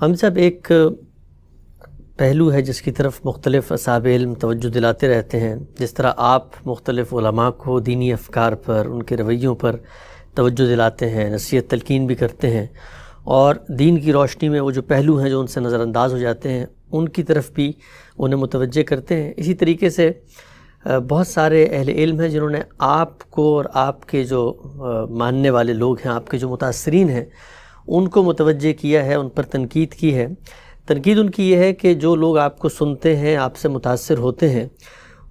ہم سب ایک پہلو ہے جس کی طرف مختلف اصحاب علم توجہ دلاتے رہتے ہیں. جس طرح آپ مختلف علماء کو دینی افکار پر، ان کے رویوں پر توجہ دلاتے ہیں، نصیحت تلقین بھی کرتے ہیں، اور دین کی روشنی میں وہ جو پہلو ہیں جو ان سے نظر انداز ہو جاتے ہیں ان کی طرف بھی انہیں متوجہ کرتے ہیں. اسی طریقے سے بہت سارے اہل علم ہیں جنہوں نے آپ کو اور آپ کے جو ماننے والے لوگ ہیں، آپ کے جو متاثرین ہیں، ان کو متوجہ کیا ہے، ان پر تنقید کی ہے. تنقید ان کی یہ ہے کہ جو لوگ آپ کو سنتے ہیں، آپ سے متاثر ہوتے ہیں،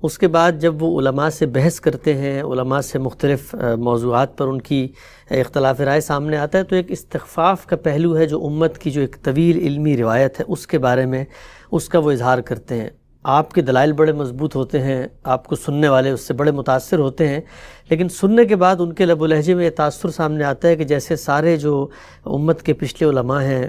اس کے بعد جب وہ علماء سے بحث کرتے ہیں، علماء سے مختلف موضوعات پر ان کی اختلاف رائے سامنے آتا ہے، تو ایک استخفاف کا پہلو ہے جو امت کی جو ایک طویل علمی روایت ہے اس کے بارے میں اس کا وہ اظہار کرتے ہیں. آپ کے دلائل بڑے مضبوط ہوتے ہیں، آپ کو سننے والے اس سے بڑے متاثر ہوتے ہیں، لیکن سننے کے بعد ان کے لب و لہجے میں یہ تاثر سامنے آتا ہے کہ جیسے سارے جو امت کے پچھلے علماء ہیں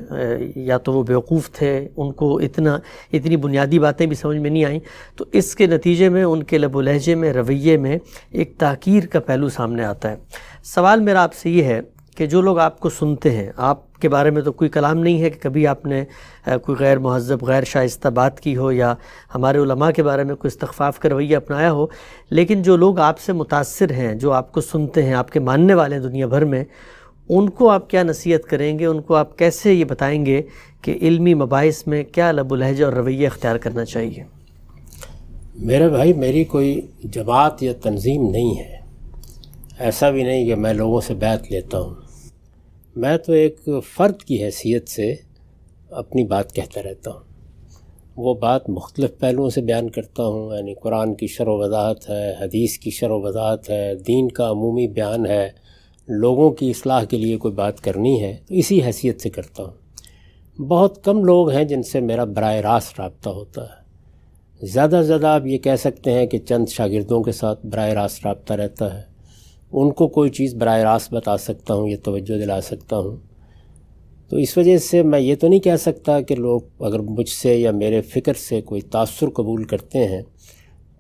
یا تو وہ بیوقوف تھے، ان کو اتنی بنیادی باتیں بھی سمجھ میں نہیں آئیں، تو اس کے نتیجے میں ان کے لب و لہجے میں، رویے میں ایک تحقیر کا پہلو سامنے آتا ہے. سوال میرا آپ سے یہ ہے کہ جو لوگ آپ کو سنتے ہیں، آپ کے بارے میں تو کوئی کلام نہیں ہے کہ کبھی آپ نے کوئی غیر مہذب، غیر شائستہ بات کی ہو یا ہمارے علماء کے بارے میں کوئی استخفاف کا رویہ اپنایا ہو، لیکن جو لوگ آپ سے متاثر ہیں، جو آپ کو سنتے ہیں، آپ کے ماننے والے ہیں دنیا بھر میں، ان کو آپ کیا نصیحت کریں گے؟ ان کو آپ کیسے یہ بتائیں گے کہ علمی مباحث میں کیا لب و لہجہ اور رویہ اختیار کرنا چاہیے؟ میرے بھائی، میری کوئی جماعت یا تنظیم نہیں ہے. ایسا بھی نہیں کہ میں لوگوں سے بیعت لیتا ہوں. میں تو ایک فرد کی حیثیت سے اپنی بات کہتا رہتا ہوں. وہ بات مختلف پہلوؤں سے بیان کرتا ہوں، یعنی قرآن کی شرح و وضاحت ہے، حدیث کی شرح و وضاحت ہے، دین کا عمومی بیان ہے، لوگوں کی اصلاح کے لیے کوئی بات کرنی ہے تو اسی حیثیت سے کرتا ہوں. بہت کم لوگ ہیں جن سے میرا براہ راست رابطہ ہوتا ہے. زیادہ سے زیادہ آپ یہ کہہ سکتے ہیں کہ چند شاگردوں کے ساتھ براہ راست رابطہ رہتا ہے. ان کو کوئی چیز براہ راست بتا سکتا ہوں، یہ توجہ دلا سکتا ہوں. تو اس وجہ سے میں یہ تو نہیں کہہ سکتا کہ لوگ اگر مجھ سے یا میرے فکر سے کوئی تاثر قبول کرتے ہیں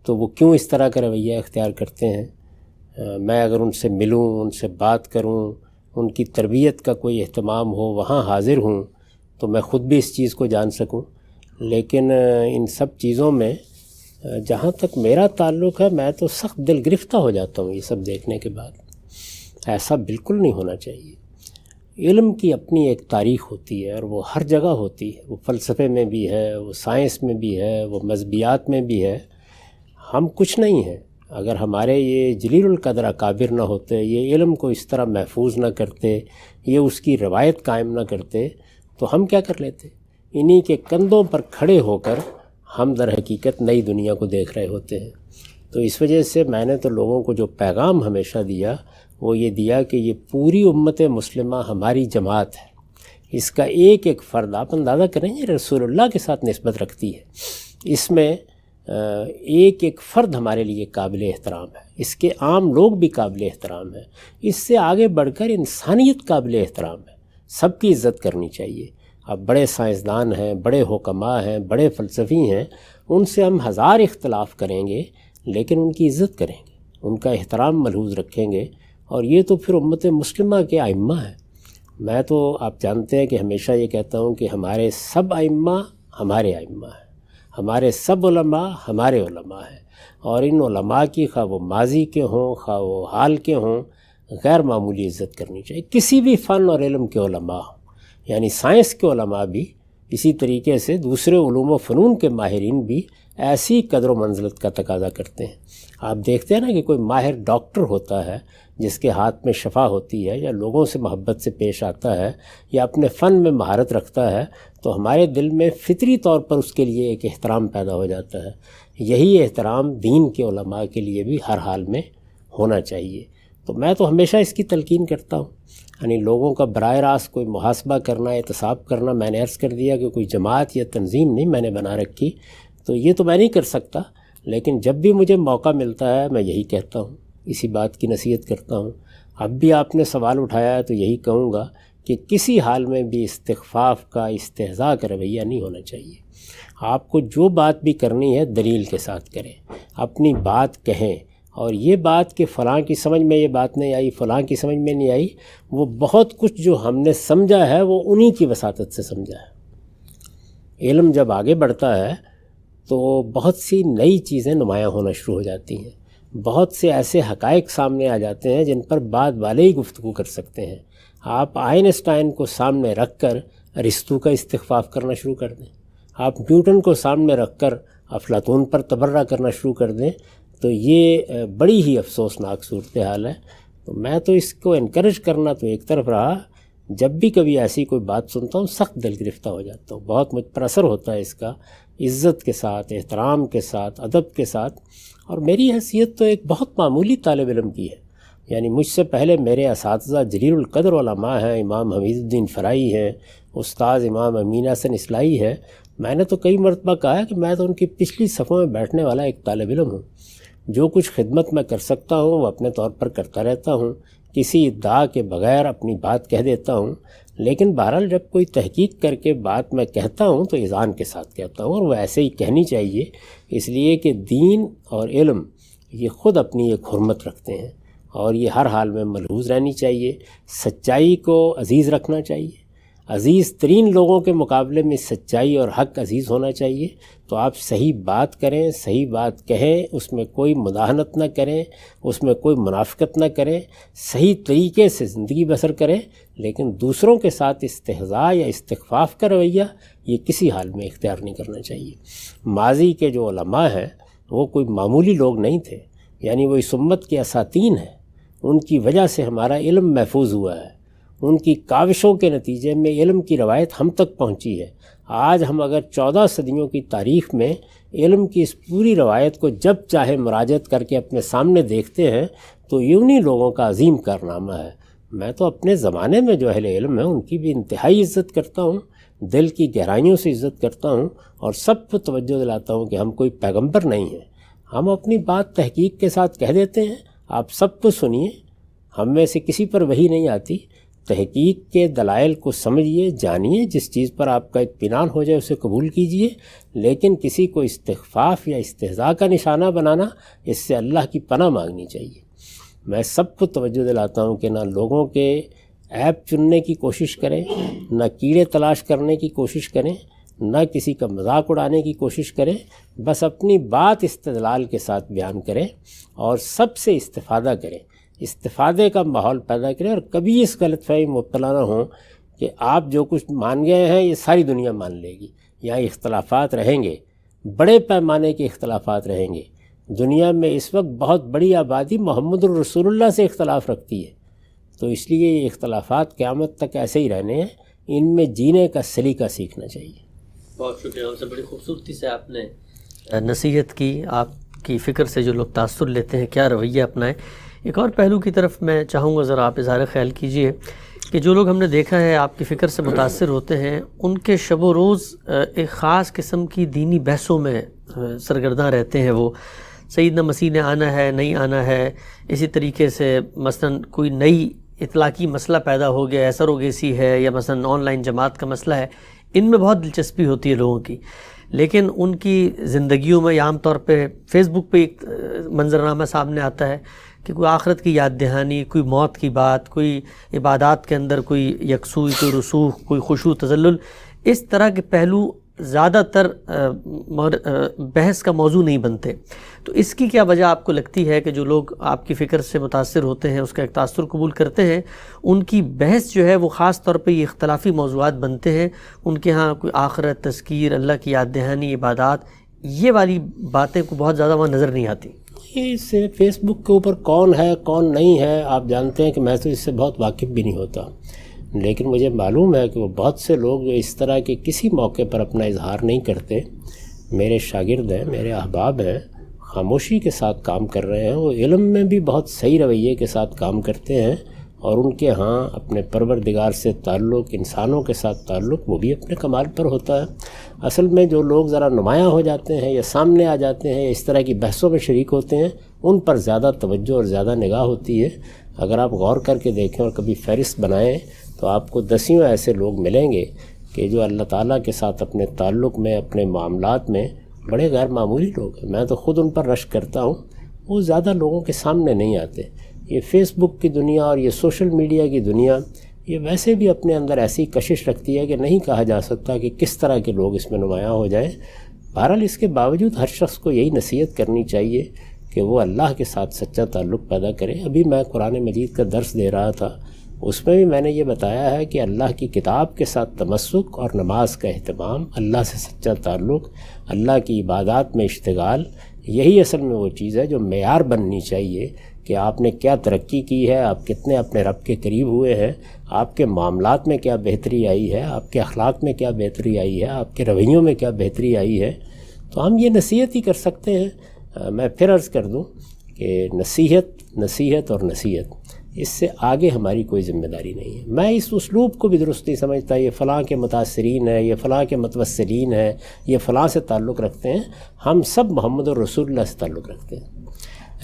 تو وہ کیوں اس طرح کا رویہ اختیار کرتے ہیں. میں اگر ان سے ملوں، ان سے بات کروں، ان کی تربیت کا کوئی اہتمام ہو، وہاں حاضر ہوں، تو میں خود بھی اس چیز کو جان سکوں. لیکن ان سب چیزوں میں جہاں تک میرا تعلق ہے، میں تو سخت دل گرفتہ ہو جاتا ہوں یہ سب دیکھنے کے بعد. ایسا بالکل نہیں ہونا چاہیے. علم کی اپنی ایک تاریخ ہوتی ہے اور وہ ہر جگہ ہوتی ہے. وہ فلسفے میں بھی ہے، وہ سائنس میں بھی ہے، وہ مذہبیات میں بھی ہے. ہم کچھ نہیں ہیں. اگر ہمارے یہ جلیل القدر اکابر نہ ہوتے، یہ علم کو اس طرح محفوظ نہ کرتے، یہ اس کی روایت قائم نہ کرتے، تو ہم کیا کر لیتے؟ انہی کے کندھوں پر کھڑے ہو کر ہم در حقیقت نئی دنیا کو دیکھ رہے ہوتے ہیں. تو اس وجہ سے میں نے تو لوگوں کو جو پیغام ہمیشہ دیا وہ یہ دیا کہ یہ پوری امت مسلمہ ہماری جماعت ہے. اس کا ایک ایک فرد، آپ اندازہ کریں، یہ رسول اللہ کے ساتھ نسبت رکھتی ہے. اس میں ایک ایک فرد ہمارے لیے قابل احترام ہے. اس کے عام لوگ بھی قابل احترام ہیں. اس سے آگے بڑھ کر انسانیت قابل احترام ہے. سب کی عزت کرنی چاہیے. اب بڑے سائنسدان ہیں، بڑے حکماء ہیں، بڑے فلسفی ہیں، ان سے ہم ہزار اختلاف کریں گے لیکن ان کی عزت کریں گے، ان کا احترام ملحوظ رکھیں گے. اور یہ تو پھر امت مسلمہ کے ائمہ ہیں. میں تو آپ جانتے ہیں کہ ہمیشہ یہ کہتا ہوں کہ ہمارے سب ائمہ ہمارے ائمہ ہیں، ہمارے سب علماء ہمارے علماء ہیں. اور ان علماء کی خواہ وہ ماضی کے ہوں، خواہ وہ حال کے ہوں، غیر معمولی عزت کرنی چاہیے. کسی بھی فن اور علم کے علماء ہوں، یعنی سائنس کے علماء بھی، اسی طریقے سے دوسرے علوم و فنون کے ماہرین بھی ایسی قدر و منزلت کا تقاضا کرتے ہیں. آپ دیکھتے ہیں نا کہ کوئی ماہر ڈاکٹر ہوتا ہے جس کے ہاتھ میں شفا ہوتی ہے، یا لوگوں سے محبت سے پیش آتا ہے، یا اپنے فن میں مہارت رکھتا ہے، تو ہمارے دل میں فطری طور پر اس کے لیے ایک احترام پیدا ہو جاتا ہے. یہی احترام دین کے علماء کے لیے بھی ہر حال میں ہونا چاہیے. تو میں تو ہمیشہ اس کی تلقین کرتا ہوں. یعنی لوگوں کا براہ راست کوئی محاسبہ کرنا، احتساب کرنا، میں نے عرض کر دیا کہ کوئی جماعت یا تنظیم نہیں میں نے بنا رکھی، تو یہ تو میں نہیں کر سکتا. لیکن جب بھی مجھے موقع ملتا ہے میں یہی کہتا ہوں، اسی بات کی نصیحت کرتا ہوں. اب بھی آپ نے سوال اٹھایا ہے تو یہی کہوں گا کہ کسی حال میں بھی استخفاف کا، استہزاء کا رویہ نہیں ہونا چاہیے. آپ کو جو بات بھی کرنی ہے دلیل کے ساتھ کریں، اپنی بات کہیں. اور یہ بات کہ فلاں کی سمجھ میں یہ بات نہیں آئی، فلاں کی سمجھ میں نہیں آئی، وہ بہت کچھ جو ہم نے سمجھا ہے وہ انہی کی وساطت سے سمجھا ہے. علم جب آگے بڑھتا ہے تو بہت سی نئی چیزیں نمایاں ہونا شروع ہو جاتی ہیں، بہت سے ایسے حقائق سامنے آ جاتے ہیں جن پر بعد والے ہی گفتگو کر سکتے ہیں۔ آپ آئنسٹائن کو سامنے رکھ کر ارسطو کا استخفاف کرنا شروع کر دیں، آپ نیوٹن کو سامنے رکھ کر افلاطون پر تبرہ کرنا شروع کر دیں، تو یہ بڑی ہی افسوسناک صورتحال ہے۔ تو میں تو اس کو انکریج کرنا تو ایک طرف رہا، جب بھی کبھی ایسی کوئی بات سنتا ہوں سخت دل گرفتہ ہو جاتا ہوں، بہت مجھ پر اثر ہوتا ہے اس کا، عزت کے ساتھ، احترام کے ساتھ، ادب کے ساتھ۔ اور میری حیثیت تو ایک بہت معمولی طالب علم کی ہے، یعنی مجھ سے پہلے میرے اساتذہ جلیل القدر علماء ہیں، امام حمید الدین فرائی ہیں، استاذ امام امین حسن اصلاحی ہیں۔ میں نے تو کئی مرتبہ کہا ہے کہ میں تو ان کی پچھلی صفوں میں بیٹھنے والا ایک طالب علم ہوں، جو کچھ خدمت میں کر سکتا ہوں وہ اپنے طور پر کرتا رہتا ہوں، کسی ادعا کے بغیر اپنی بات کہہ دیتا ہوں، لیکن بہرحال جب کوئی تحقیق کر کے بات میں کہتا ہوں تو اذعان کے ساتھ کہتا ہوں، اور وہ ایسے ہی کہنی چاہیے، اس لیے کہ دین اور علم یہ خود اپنی ایک حرمت رکھتے ہیں اور یہ ہر حال میں ملحوظ رہنی چاہیے۔ سچائی کو عزیز رکھنا چاہیے، عزیز ترین لوگوں کے مقابلے میں سچائی اور حق عزیز ہونا چاہیے۔ تو آپ صحیح بات کریں، صحیح بات کہیں، اس میں کوئی مداہنت نہ کریں، اس میں کوئی منافقت نہ کریں، صحیح طریقے سے زندگی بسر کریں، لیکن دوسروں کے ساتھ استہزاء یا استخفاف کا رویہ یہ کسی حال میں اختیار نہیں کرنا چاہیے۔ ماضی کے جو علماء ہیں وہ کوئی معمولی لوگ نہیں تھے، یعنی وہ اس امت کے اساتین ہیں، ان کی وجہ سے ہمارا علم محفوظ ہوا ہے، ان کی کاوشوں کے نتیجے میں علم کی روایت ہم تک پہنچی ہے۔ آج ہم اگر 14 صدیوں کی تاریخ میں علم کی اس پوری روایت کو جب چاہے مراجعت کر کے اپنے سامنے دیکھتے ہیں تو یہ انہی لوگوں کا عظیم کارنامہ ہے۔ میں تو اپنے زمانے میں جو اہل علم ہیں ان کی بھی انتہائی عزت کرتا ہوں، دل کی گہرائیوں سے عزت کرتا ہوں، اور سب کو توجہ دلاتا ہوں کہ ہم کوئی پیغمبر نہیں ہیں، ہم اپنی بات تحقیق کے ساتھ کہہ دیتے ہیں، آپ سب کو سنیے، ہم میں سے کسی پر وحی نہیں آتی، تحقیق کے دلائل کو سمجھیے، جانیے، جس چیز پر آپ کا اطمینان ہو جائے اسے قبول کیجیے، لیکن کسی کو استخفاف یا استہزاء کا نشانہ بنانا، اس سے اللہ کی پناہ مانگنی چاہیے۔ میں سب کو توجہ دلاتا ہوں کہ نہ لوگوں کے عیب چننے کی کوشش کریں، نہ کیڑے تلاش کرنے کی کوشش کریں، نہ کسی کا مذاق اڑانے کی کوشش کریں، بس اپنی بات استدلال کے ساتھ بیان کریں اور سب سے استفادہ کریں، استفادے کا ماحول پیدا کریں، اور کبھی اس غلط فہمی مبتلا نہ ہوں کہ آپ جو کچھ مان گئے ہیں یہ ساری دنیا مان لے گی۔ یہاں اختلافات رہیں گے، بڑے پیمانے کے اختلافات رہیں گے۔ دنیا میں اس وقت بہت بڑی آبادی محمد الرسول اللہ سے اختلاف رکھتی ہے، تو اس لیے یہ اختلافات قیامت تک ایسے ہی رہنے ہیں، ان میں جینے کا سلیقہ سیکھنا چاہیے۔ بہت شکریہ، ہم سے بڑی خوبصورتی سے آپ نے نصیحت کی، آپ کی فکر سے جو لوگ تاثر لیتے ہیں کیا رویہ اپنائیں۔ ایک اور پہلو کی طرف میں چاہوں گا ذرا آپ اظہار خیال کیجئے کہ جو لوگ ہم نے دیکھا ہے آپ کی فکر سے متاثر ہوتے ہیں، ان کے شب و روز ایک خاص قسم کی دینی بحثوں میں سرگرداں رہتے ہیں۔ وہ سیدنا مسیح نے آنا ہے، نہیں آنا ہے، اسی طریقے سے مثلا کوئی نئی اطلاقی مسئلہ پیدا ہو گیا ہے، سروگیسی ہے، یا مثلا آن لائن جماعت کا مسئلہ ہے، ان میں بہت دلچسپی ہوتی ہے لوگوں کی، لیکن ان کی زندگیوں میں عام طور پہ فیس بک پہ ایک منظرنامہ سامنے آتا ہے کہ کوئی آخرت کی یاد دہانی، کوئی موت کی بات، کوئی عبادات کے اندر کوئی یکسوئی، کوئی رسوخ، کوئی خشوع تذلل، اس طرح کے پہلو زیادہ تر بحث کا موضوع نہیں بنتے۔ تو اس کی کیا وجہ آپ کو لگتی ہے کہ جو لوگ آپ کی فکر سے متاثر ہوتے ہیں، اس کا ایک تاثر قبول کرتے ہیں، ان کی بحث جو ہے وہ خاص طور پہ یہ اختلافی موضوعات بنتے ہیں، ان کے ہاں کوئی آخرت، تذکیر، اللہ کی یاد دہانی، عبادات، یہ والی باتیں کو بہت زیادہ وہاں نظر نہیں آتی۔ اس فیس بک کے اوپر کون ہے کون نہیں ہے، آپ جانتے ہیں کہ میں تو اس سے بہت واقف بھی نہیں ہوتا، لیکن مجھے معلوم ہے کہ وہ بہت سے لوگ جو اس طرح کے کسی موقع پر اپنا اظہار نہیں کرتے، میرے شاگرد ہیں، میرے احباب ہیں، خاموشی کے ساتھ کام کر رہے ہیں، وہ علم میں بھی بہت صحیح رویے کے ساتھ کام کرتے ہیں، اور ان کے ہاں اپنے پروردگار سے تعلق، انسانوں کے ساتھ تعلق، وہ بھی اپنے کمال پر ہوتا ہے۔ اصل میں جو لوگ ذرا نمایاں ہو جاتے ہیں یا سامنے آ جاتے ہیں، اس طرح کی بحثوں میں شریک ہوتے ہیں، ان پر زیادہ توجہ اور زیادہ نگاہ ہوتی ہے۔ اگر آپ غور کر کے دیکھیں اور کبھی فہرست بنائیں تو آپ کو دسیوں ایسے لوگ ملیں گے کہ جو اللہ تعالیٰ کے ساتھ اپنے تعلق میں، اپنے معاملات میں بڑے غیر معمولی لوگ ہیں۔ میں تو خود ان پر رشک کرتا ہوں، وہ زیادہ لوگوں کے سامنے نہیں آتے۔ یہ فیس بک کی دنیا اور یہ سوشل میڈیا کی دنیا، یہ ویسے بھی اپنے اندر ایسی کشش رکھتی ہے کہ نہیں کہا جا سکتا کہ کس طرح کے لوگ اس میں نمایاں ہو جائیں۔ بہرحال اس کے باوجود ہر شخص کو یہی نصیحت کرنی چاہیے کہ وہ اللہ کے ساتھ سچا تعلق پیدا کرے۔ ابھی میں قرآن مجید کا درس دے رہا تھا، اس میں بھی میں نے یہ بتایا ہے کہ اللہ کی کتاب کے ساتھ تمسک اور نماز کا اہتمام، اللہ سے سچا تعلق، اللہ کی عبادات میں اشتغال، یہی اصل میں وہ چیز ہے جو معیار بننی چاہیے کہ آپ نے کیا ترقی کی ہے، آپ کتنے اپنے رب کے قریب ہوئے ہیں، آپ کے معاملات میں کیا بہتری آئی ہے، آپ کے اخلاق میں کیا بہتری آئی ہے، آپ کے رویوں میں کیا بہتری آئی ہے۔ تو ہم یہ نصیحت ہی کر سکتے ہیں۔ میں پھر عرض کر دوں کہ نصیحت اور نصیحت، اس سے آگے ہماری کوئی ذمہ داری نہیں ہے۔ میں اس اسلوب کو بھی درست نہیں سمجھتا یہ فلاں کے متاثرین ہیں، یہ فلاں کے متوسلین ہیں، یہ فلاں سے تعلق رکھتے ہیں۔ ہم سب محمد الرسول اللہ سے تعلق رکھتے ہیں۔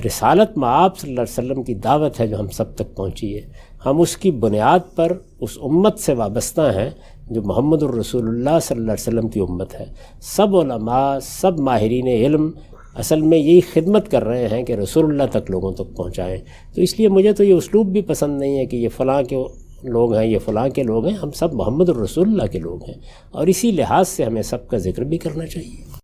رسالت مآب صلی اللہ علیہ وسلم کی دعوت ہے جو ہم سب تک پہنچی ہے۔ ہم اس کی بنیاد پر اس امت سے وابستہ ہیں جو محمد الرسول اللہ صلی اللہ علیہ وسلم کی امت ہے۔ سب علماء، سب ماہرین علم اصل میں یہی خدمت کر رہے ہیں کہ رسول اللہ تک لوگوں تک پہنچائیں۔ تو اس لیے مجھے تو یہ اسلوب بھی پسند نہیں ہے کہ یہ فلاں کے لوگ ہیں، یہ فلاں کے لوگ ہیں۔ ہم سب محمد الرسول اللہ کے لوگ ہیں، اور اسی لحاظ سے ہمیں سب کا ذکر بھی کرنا چاہیے۔